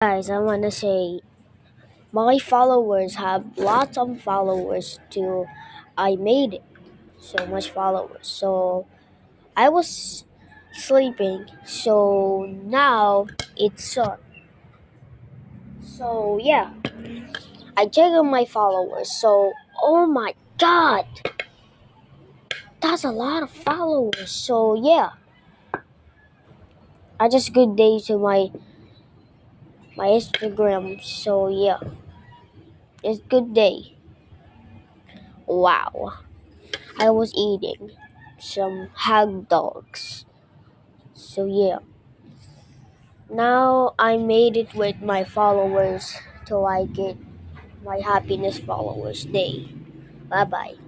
Guys, I want to say my followers have lots of followers too. I made so much followers. So I was sleeping. So now it's on. So yeah, I check on my followers. So oh my god, that's a lot of followers. So yeah, I just good day to my Instagram. So yeah, it's good day. Wow. I was eating some hot dogs. So yeah, now I made it with my followers till I get my happiness followers day. Bye bye.